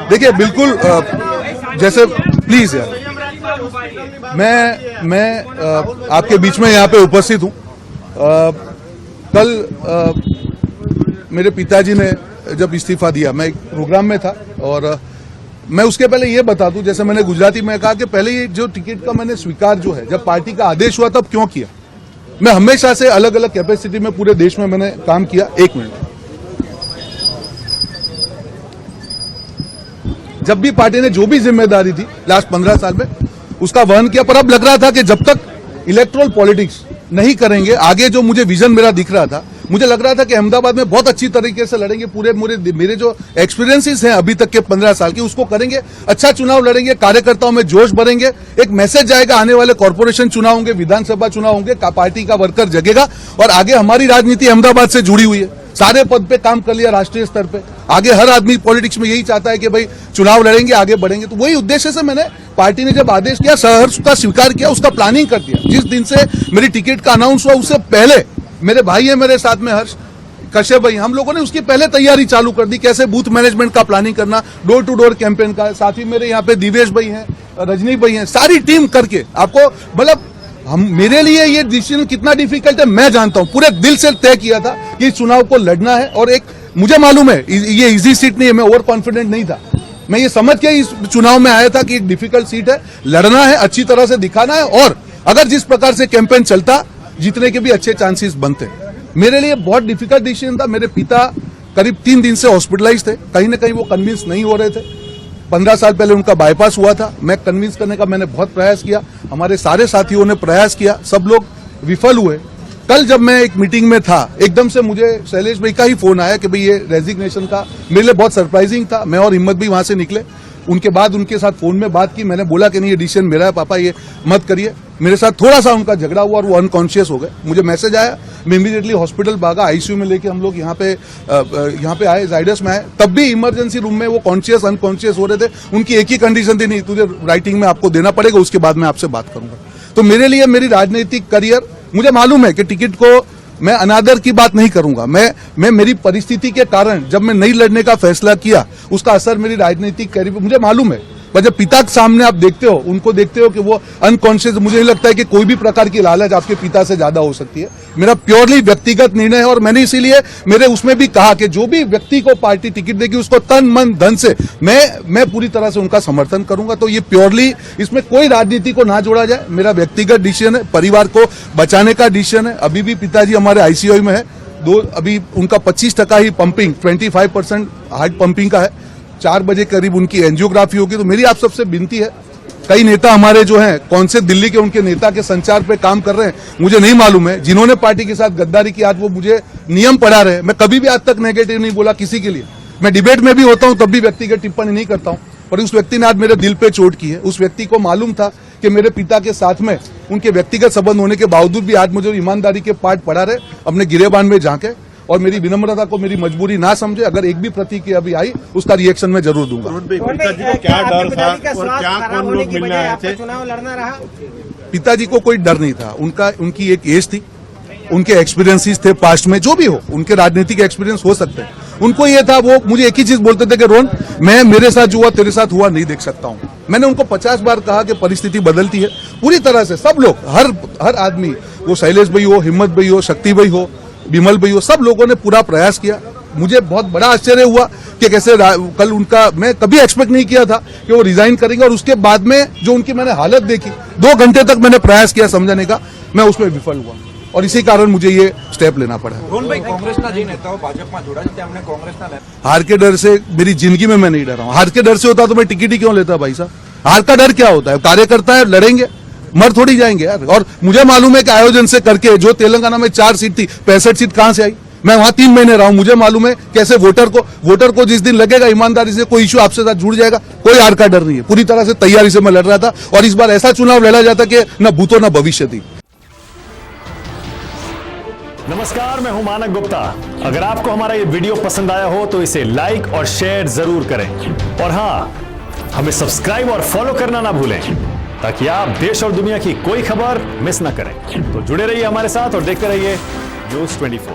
देखिए बिल्कुल जैसे प्लीज यार मैं आपके बीच में यहाँ पे उपस्थित हूँ। कल मेरे पिताजी ने जब इस्तीफा दिया, मैं एक प्रोग्राम में था और मैं उसके पहले ये बता दूं, जैसे मैंने गुजराती में कहा कि पहले ये जो टिकट का मैंने स्वीकार जो है, जब पार्टी का आदेश हुआ तब क्यों किया। मैं हमेशा से अलग अलग कैपेसिटी में पूरे देश में मैंने काम किया। एक मिनट, जब भी पार्टी ने जो भी जिम्मेदारी थी लास्ट 15 साल में उसका वहन किया, पर अब लग रहा था कि जब तक इलेक्टोरल पॉलिटिक्स नहीं करेंगे, आगे जो मुझे विजन मेरा दिख रहा था, मुझे लग रहा था कि अहमदाबाद में बहुत अच्छी तरीके से लड़ेंगे, पूरे मेरे जो एक्सपीरियंसेस हैं अभी तक के 15 साल के, उसको करेंगे, अच्छा चुनाव लड़ेंगे, कार्यकर्ताओं में जोश भरेंगे, एक मैसेज जाएगा, आने वाले कॉर्पोरेशन चुनाव होंगे, विधानसभा चुनाव होंगे, पार्टी का वर्कर जगेगा और आगे हमारी राजनीति अहमदाबाद से जुड़ी हुई है। सारे पद पे काम कर लिया राष्ट्रीय स्तर पे, आगे हर आदमी पॉलिटिक्स में यही चाहता है कि भाई चुनाव लड़ेंगे, आगे बढ़ेंगे। तो वही उद्देश्य से मैंने पार्टी ने जब आदेश किया, सहर्ष का स्वीकार किया, उसका प्लानिंग कर दिया। जिस दिन से मेरी टिकट का अनाउंस हुआ उससे पहले मेरे भाई है मेरे साथ में हर्ष कश्यप भाई, हम लोगों ने उसकी पहले तैयारी चालू कर दी, कैसे बूथ मैनेजमेंट का प्लानिंग करना, डोर टू डोर कैंपेन का। साथ ही मेरे यहाँ पे दिवेश भाई हैं, रजनी भाई हैं, सारी टीम करके आपको मतलब मेरे लिए ये डिसीजन कितना डिफिकल्ट है मैं जानता हूं। पूरे दिल से तय किया था कि इस चुनाव को लड़ना है और एक मुझे मालूम है ये इजी सीट नहीं है, मैं ओवर कॉन्फिडेंट नहीं था। मैं ये समझ के इस चुनाव में आया था कि एक डिफिकल्ट सीट है, लड़ना है, अच्छी तरह से दिखाना है और अगर जिस प्रकार से कैंपेन चलता जीतने के भी अच्छे चांसेस बनते। मेरे लिए बहुत डिफिकल्ट डिसीजन था। मेरे पिता करीब 3 दिन से हॉस्पिटलाइज थे, कहीं ना कहीं वो कन्विंस नहीं हो रहे थे। 15 साल पहले उनका बाईपास हुआ था, मैं कन्विंस करने का मैंने बहुत प्रयास किया, हमारे सारे साथियों ने प्रयास किया, सब लोग विफल हुए। कल जब मैं एक मीटिंग में था, एकदम से मुझे शैलेश भाई का ही फोन आया कि भाई ये रेजिग्नेशन का, मेरे लिए बहुत सरप्राइजिंग था। मैं और हिम्मत भी वहां से निकले, उनके बाद उनके साथ फोन में बात की, मैंने बोला कि नहीं ये डिसीजन मेरा है पापा, ये मत करिए। मेरे साथ थोड़ा सा उनका झगड़ा हुआ और वो अनकॉन्शियस हो गए। मुझे मैसेज आया, मैं इमीडिएटली हॉस्पिटल भागा, आईसीयू में लेके हम लोग यहाँ पे आए, जाइडस में आए। तब भी इमरजेंसी रूम में वो कॉन्शियस अनकॉन्शियस हो रहे थे। उनकी एक ही कंडीशन थी, नहीं तुझे राइटिंग में आपको देना पड़ेगा, उसके बाद मैं आपसे बात करूंगा। तो मेरे लिए मेरी राजनीतिक करियर, मुझे मालूम है कि टिकट को मैं अनादर की बात नहीं करूंगा। मैं मेरी परिस्थिति के कारण जब मैं नहीं लड़ने का फैसला किया, उसका असर मेरी राजनीतिक करियर पर मुझे मालूम है। पर जब पिता के सामने आप देखते हो, उनको देखते हो कि वो अनकॉन्शियस, मुझे नहीं लगता है कि कोई भी प्रकार की लालच आपके पिता से ज्यादा हो सकती है। मेरा प्योरली व्यक्तिगत निर्णय है और मैंने इसीलिए मेरे उसमें भी कहा कि जो भी व्यक्ति को पार्टी टिकट देगी उसको तन मन धन से मैं पूरी तरह से उनका समर्थन करूंगा। तो ये प्योरली, इसमें कोई राजनीति को ना जोड़ा जाए, मेरा व्यक्तिगत डिसीजन है, परिवार को बचाने का डिसीजन है। अभी भी पिताजी हमारे आईसीयू में है, अभी उनका 25% ही पंपिंग, 25% हार्ट पंपिंग का है। 4 बजे करीब उनकी एंजियोग्राफी होगी। तो मेरी आप सबसे विनती है, कई नेता हमारे जो हैं, कौन से दिल्ली के उनके नेता के संचार पे काम कर रहे हैं मुझे नहीं मालूम है, जिन्होंने पार्टी के साथ गद्दारी की, आज वो मुझे नियम पढ़ा रहे हैं। मैं कभी भी आज तक नेगेटिव नहीं बोला किसी के लिए, मैं डिबेट में भी होता हूं तब भी व्यक्तिगत टिप्पणी नहीं करता हूं, पर उस व्यक्ति ने आज मेरे दिल पे चोट की है। उस व्यक्ति को मालूम था कि मेरे पिता के साथ में उनके व्यक्तिगत संबंध होने के बावजूद भी आज मुझे ईमानदारी के पाठ पढ़ा रहे, अपने गिरेबान में झांके और मेरी विनम्रता को मेरी मजबूरी ना समझे। अगर एक भी प्रतिक्रिया अभी आई उसका रिएक्शन मैं जरूर दूंगा। पिताजी को क्या डर था और क्या कौन लोग मिलने आए थे? चुनाव लड़ना रहा? पिताजी को कोई डर नहीं था, उनकी एक एज थी, उनके एक्सपीरियंसेस थे पास्ट में, जो भी हो उनके राजनीतिक एक्सपीरियंस हो सकते हैं। उनको ये था, वो मुझे एक ही चीज बोलते थे कि रोहन, मैं मेरे साथ जो हुआ तेरे साथ हुआ नहीं देख सकता हूं। मैंने उनको 50 बार कहा कि परिस्थिति बदलती है पूरी तरह से। सब लोग, हर आदमी, वो शैलेश भाई हो, हिम्मत भाई हो, शक्ति भाई हो, विमल भाई हो, सब लोगों ने पूरा प्रयास किया। मुझे बहुत बड़ा आश्चर्य हुआ कि कैसे कल उनका, मैं कभी एक्सपेक्ट नहीं किया था कि वो रिजाइन करेंगे और उसके बाद में जो उनकी मैंने हालत देखी, 2 घंटे तक मैंने प्रयास किया समझाने का, मैं उसमें विफल हुआ और इसी कारण मुझे ये स्टेप लेना पड़ा। कांग्रेसना जे नेताओं भाजपा जोड़ा છે તેમણે કોંગ્રેસના हार के डर से मेरी जिंदगी में मैं नहीं डरा हूं। हार के डर से होता तो मैं टिकट ही क्यों लेता भाई साहब? हार का डर क्या होता है? कार्यकर्ता है, लड़ेंगे, मर थोड़ी जाएंगे यार। और मुझे मालूम है कि आयोजन से करके जो तेलंगाना में 4 सीट थी, 65 सीट कहां से आई? मैं वहां 3 महीने रहा हूं, मुझे मालूम है कैसे वोटर को जिस दिन लगेगा ईमानदारी से कोई इश्यू आपसे साथ जुड़ जाएगा, कोई हार का डर नहीं है। पूरी तरह से तैयारी से मैं लड़ रहा था और इस बार ऐसा चुनाव लड़ा जाता कि न भूतो न भविष्य थी। नमस्कार, मैं हूं मानक गुप्ता। अगर आपको हमारा ये वीडियो पसंद आया हो तो इसे लाइक और शेयर जरूर करें और हाँ, हमें सब्सक्राइब और फॉलो करना ना भूलें ताकि आप देश और दुनिया की कोई खबर मिस ना करें। तो जुड़े रहिए हमारे साथ और देखते रहिए न्यूज़ 24।